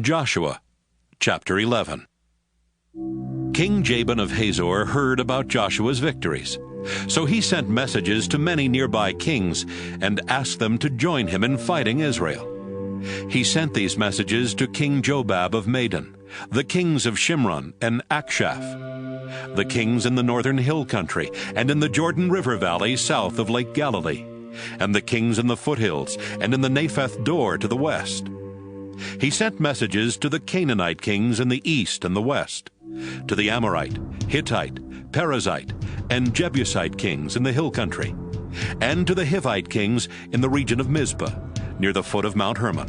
Joshua chapter 11. King Jabin of Hazor heard about Joshua's victories. So he sent messages to many nearby kings and asked them to join him in fighting Israel. He sent these messages to King Jobab of Madon, the kings of Shimron and Akshaph, the kings in the northern hill country and in the Jordan River valley south of Lake Galilee, and the kings in the foothills and in the Naphath Dor to the west. He sent messages to the Canaanite kings in the east and the west, to the Amorite, Hittite, Perizzite, and Jebusite kings in the hill country, and to the Hivite kings in the region of Mizpah, near the foot of Mount Hermon.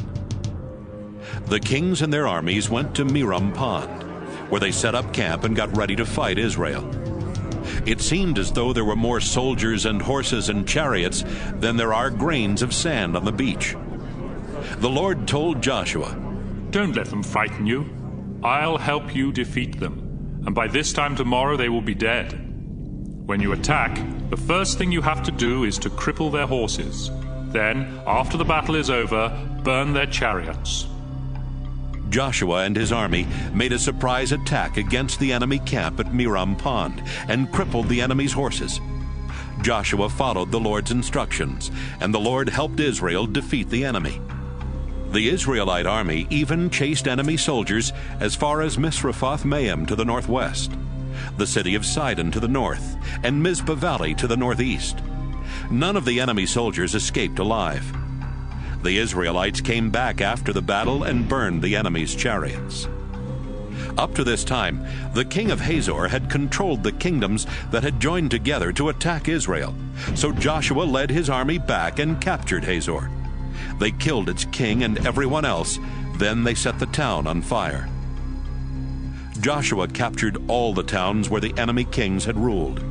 The kings and their armies went to Merom Pond, where they set up camp and got ready to fight Israel. It seemed as though there were more soldiers and horses and chariots than there are grains of sand on the beach. The Lord told Joshua, "Don't let them frighten you. I'll help you defeat them, and by this time tomorrow they will be dead. When you attack, the first thing you have to do is to cripple their horses. Then, after the battle is over, burn their chariots." Joshua and his army made a surprise attack against the enemy camp at Merom Pond and crippled the enemy's horses. Joshua followed the Lord's instructions, and the Lord helped Israel defeat the enemy. The Israelite army even chased enemy soldiers as far as Misrephoth-Maim to the northwest, the city of Sidon to the north, and Mizpah Valley to the northeast. None of the enemy soldiers escaped alive. The Israelites came back after the battle and burned the enemy's chariots. Up to this time, the king of Hazor had controlled the kingdoms that had joined together to attack Israel, so Joshua led his army back and captured Hazor. They killed its king and everyone else, then they set the town on fire. Joshua captured all the towns where the enemy kings had ruled.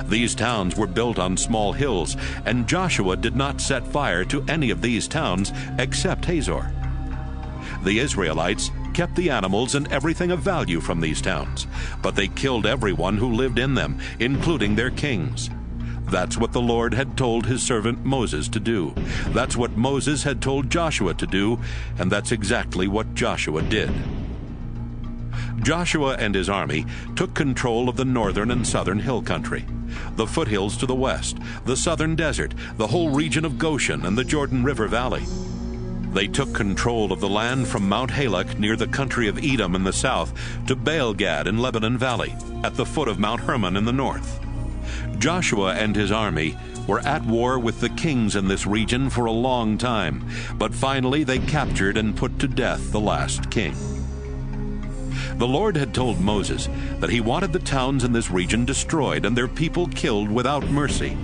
These towns were built on small hills, and Joshua did not set fire to any of these towns except Hazor. The Israelites kept the animals and everything of value from these towns, but they killed everyone who lived in them, including their kings. That's what the Lord had told his servant Moses to do. That's what Moses had told Joshua to do, and that's exactly what Joshua did. Joshua and his army took control of the northern and southern hill country, the foothills to the west, the southern desert, the whole region of Goshen and the Jordan River Valley. They took control of the land from Mount Halak near the country of Edom in the south to Baal-Gad in Lebanon Valley, at the foot of Mount Hermon in the north. Joshua and his army were at war with the kings in this region for a long time, but finally they captured and put to death the last king. The Lord had told Moses that he wanted the towns in this region destroyed and their people killed without mercy.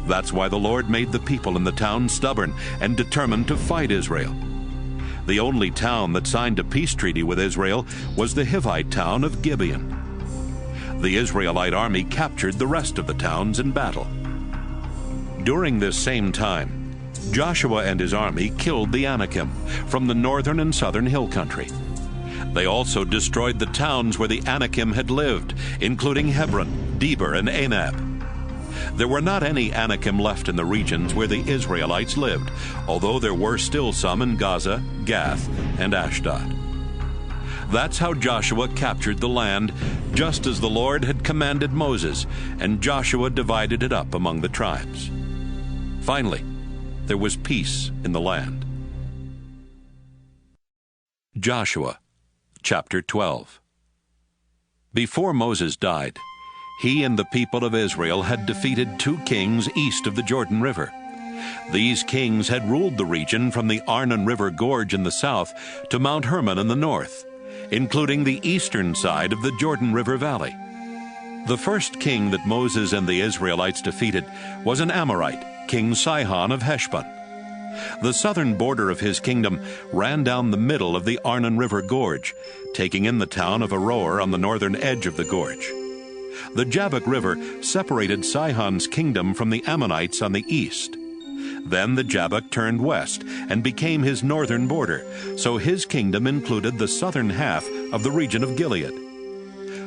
That's why the Lord made the people in the town stubborn and determined to fight Israel. The only town that signed a peace treaty with Israel was the Hivite town of Gibeon. The Israelite army captured the rest of the towns in battle. During this same time, Joshua and his army killed the Anakim from the northern and southern hill country. They also destroyed the towns where the Anakim had lived, including Hebron, Debir, and Anab. There were not any Anakim left in the regions where the Israelites lived, although there were still some in Gaza, Gath, and Ashdod. That's how Joshua captured the land, just as the Lord had commanded Moses, and Joshua divided it up among the tribes. Finally, there was peace in the land. Joshua chapter 12. Before Moses died, he and the people of Israel had defeated 2 kings east of the Jordan River. These kings had ruled the region from the Arnon River Gorge in the south to Mount Hermon in the north, including the eastern side of the Jordan River Valley. The first king that Moses and the Israelites defeated was an Amorite, King Sihon of Heshbon. The southern border of his kingdom ran down the middle of the Arnon River Gorge, taking in the town of Aroer on the northern edge of the gorge. The Jabbok River separated Sihon's kingdom from the Ammonites on the east. Then the Jabbok turned west and became his northern border, so his kingdom included the southern half of the region of Gilead.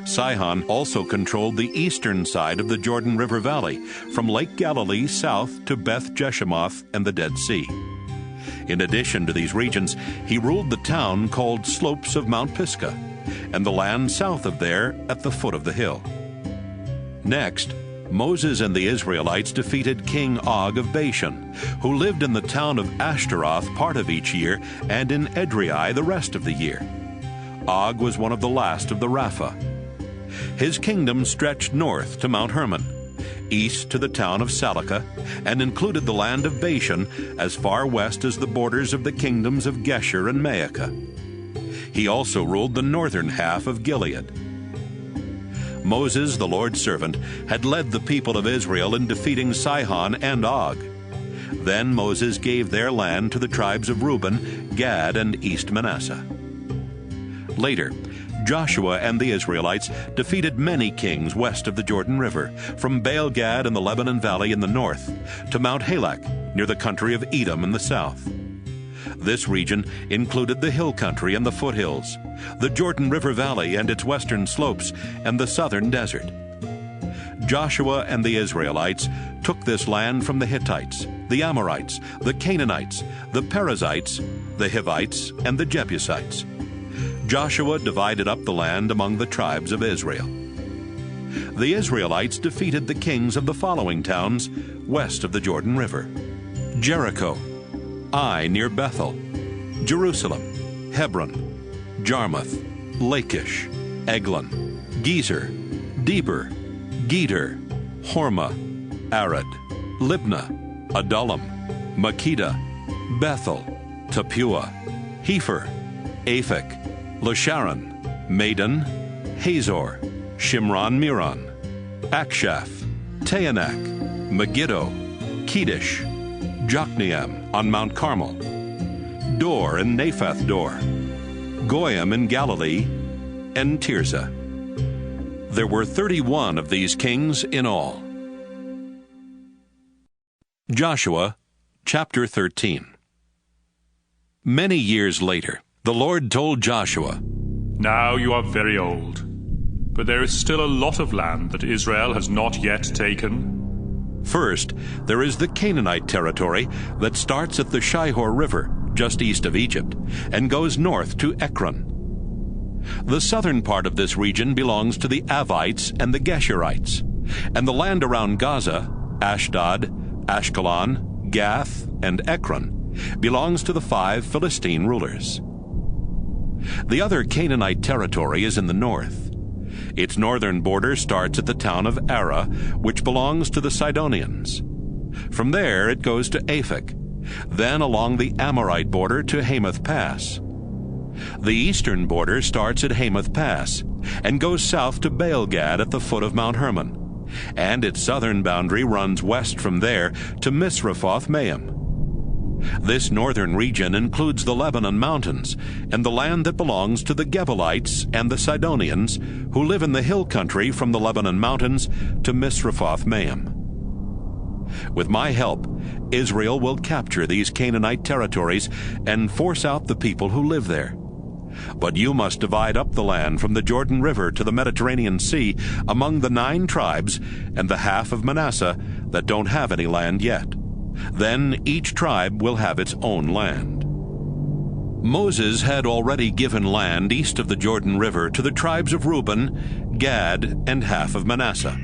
Sihon also controlled the eastern side of the Jordan River Valley, from Lake Galilee south to Beth Jeshimoth and the Dead Sea. In addition to these regions, he ruled the town called Slopes of Mount Pisgah, and the land south of there at the foot of the hill. Next, Moses and the Israelites defeated King Og of Bashan, who lived in the town of Ashtaroth part of each year and in Edrei the rest of the year. Og was one of the last of the Rapha. His kingdom stretched north to Mount Hermon, east to the town of Salakah, and included the land of Bashan as far west as the borders of the kingdoms of Geshur and Maacah. He also ruled the northern half of Gilead. Moses, the Lord's servant, had led the people of Israel in defeating Sihon and Og. Then Moses gave their land to the tribes of Reuben, Gad, and East Manasseh. Later, Joshua and the Israelites defeated many kings west of the Jordan River, from Baal-Gad in the Lebanon Valley in the north to Mount Halak near the country of Edom in the south. This region included the hill country and the foothills, the Jordan River Valley and its western slopes, and the southern desert. Joshua and the Israelites took this land from the Hittites, the Amorites, the Canaanites, the Perizzites, the Hivites, and the Jebusites. Joshua divided up the land among the tribes of Israel. The Israelites defeated the kings of the following towns west of the Jordan River: Jericho, Ai near Bethel, Jerusalem, Hebron, Jarmuth, Lachish, Eglon, Gezer, Deber, Geder, Hormah, Arad, Libnah, Adullam, Makkedah, Bethel, Tappuah, Hepher, Aphek, Lasharon, Madan, Hazor, Shimron-Meron, Akshaph, Taanach, Megiddo, Kedesh, Jokneam on Mount Carmel, Dor and Naphath Dor, Goyim in Galilee, and Tirzah. There were 31 of these kings in all. Joshua, chapter 13. Many years later, the Lord told Joshua, "Now you are very old, but there is still a lot of land that Israel has not yet taken. First, there is the Canaanite territory that starts at the Shihor River, just east of Egypt, and goes north to Ekron. The southern part of this region belongs to the Avites and the Geshurites, and the land around Gaza, Ashdod, Ashkelon, Gath, and Ekron, belongs to the 5 Philistine rulers. The other Canaanite territory is in the north. Its northern border starts at the town of Arah, which belongs to the Sidonians. From there it goes to Aphek, then along the Amorite border to Hamath Pass. The eastern border starts at Hamath Pass and goes south to Baal-Gad at the foot of Mount Hermon, and its southern boundary runs west from there to Misrephoth-Maim. This northern region includes the Lebanon mountains and the land that belongs to the Gebalites and the Sidonians, who live in the hill country from the Lebanon mountains to Misrephoth-Maim. With my help, Israel will capture these Canaanite territories and force out the people who live there. But you must divide up the land from the Jordan River to the Mediterranean Sea among the 9 tribes and the half of Manasseh that don't have any land yet. Then each tribe will have its own land." Moses had already given land east of the Jordan River to the tribes of Reuben, Gad, and half of Manasseh.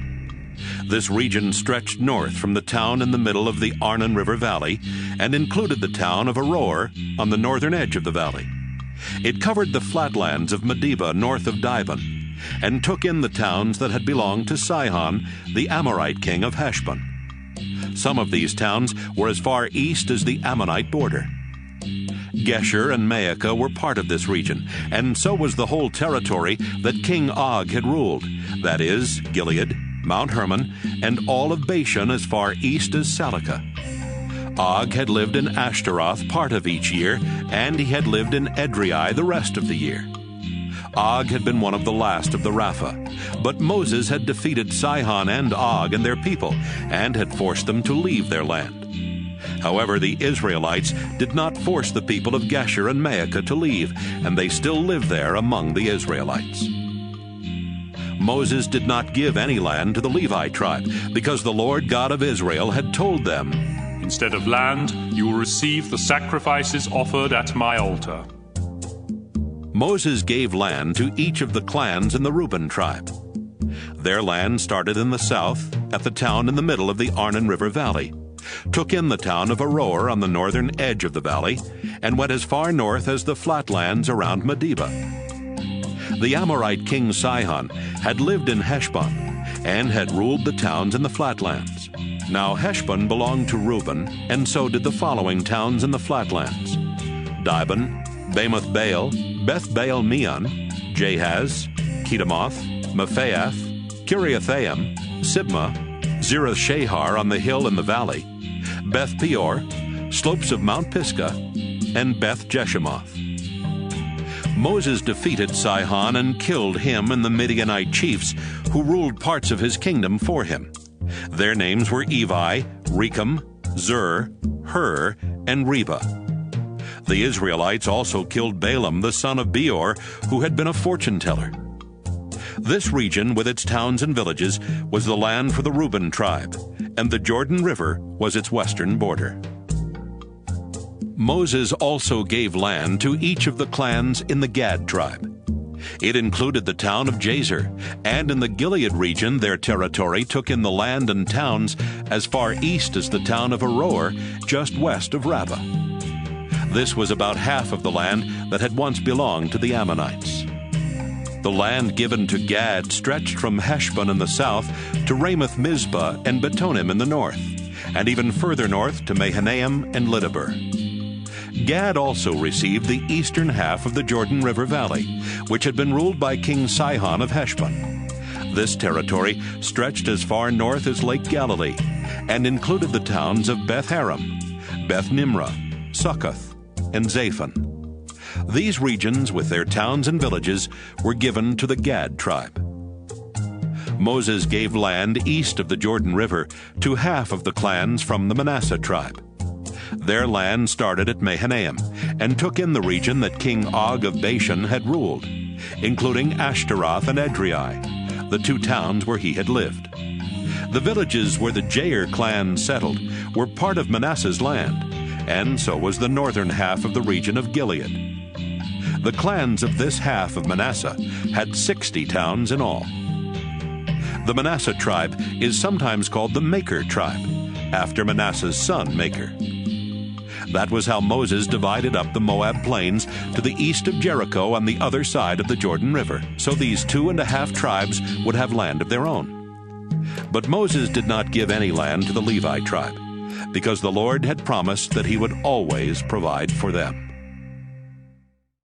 This region stretched north from the town in the middle of the Arnon River Valley and included the town of Aroer on the northern edge of the valley. It covered the flatlands of Medeba north of Dibon and took in the towns that had belonged to Sihon, the Amorite king of Heshbon. Some of these towns were as far east as the Ammonite border. Geshur and Maacah were part of this region, and so was the whole territory that King Og had ruled, that is, Gilead, Mount Hermon, and all of Bashan as far east as Salakah. Og had lived in Ashtaroth part of each year, and he had lived in Edrei the rest of the year. Og had been one of the last of the Rapha, but Moses had defeated Sihon and Og and their people, and had forced them to leave their land. However, the Israelites did not force the people of Geshur and Maacah to leave, and they still live there among the Israelites. Moses did not give any land to the Levi tribe, because the Lord God of Israel had told them, Instead of land, you will receive the sacrifices offered at my altar." Moses gave land to each of the clans in the Reuben tribe. Their land started in the south, at the town in the middle of the Arnon River Valley, took in the town of Aroer on the northern edge of the valley, and went as far north as the flatlands around Medeba. The Amorite king Sihon had lived in Heshbon and had ruled the towns in the flatlands. Now Heshbon belonged to Reuben, and so did the following towns in the flatlands: Dibon, Bamoth Baal, Beth Baal Meon, Jahaz, Kedemoth, Mephaath, Kiriathaim, Sibmah, Zerath Shahar on the hill in the valley, Beth Peor, slopes of Mount Pisgah, and Beth Jeshemoth. Moses defeated Sihon and killed him and the Midianite chiefs who ruled parts of his kingdom for him. Their names were Evi, Rechem, Zur, Hur, and Reba. The Israelites also killed Balaam the son of Beor, who had been a fortune-teller. This region, with its towns and villages, was the land for the Reuben tribe, and the Jordan River was its western border. Moses also gave land to each of the clans in the Gad tribe. It included the town of Jazer, and in the Gilead region their territory took in the land and towns as far east as the town of Aroer, just west of Rabbah. This was about half of the land that had once belonged to the Ammonites. The land given to Gad stretched from Heshbon in the south to Ramoth Mizpah and Betonim in the north, and even further north to Mahanaim and Lidaber. Gad also received the eastern half of the Jordan River Valley, which had been ruled by King Sihon of Heshbon. This territory stretched as far north as Lake Galilee, and included the towns of Beth Haram, Beth Nimrah, Succoth, and Zaphon. These regions, with their towns and villages, were given to the Gad tribe. Moses gave land east of the Jordan River to half of the clans from the Manasseh tribe. Their land started at Mahanaim and took in the region that King Og of Bashan had ruled, including Ashtaroth and Edrei, the two towns where he had lived. The villages where the Jair clan settled were part of Manasseh's land, and so was the northern half of the region of Gilead. The clans of this half of Manasseh had 60 towns in all. The Manasseh tribe is sometimes called the Maker tribe, after Manasseh's son Maker. That was how Moses divided up the Moab plains to the east of Jericho on the other side of the Jordan River, so these 2.5 tribes would have land of their own. But Moses did not give any land to the Levi tribe, because the Lord had promised that he would always provide for them.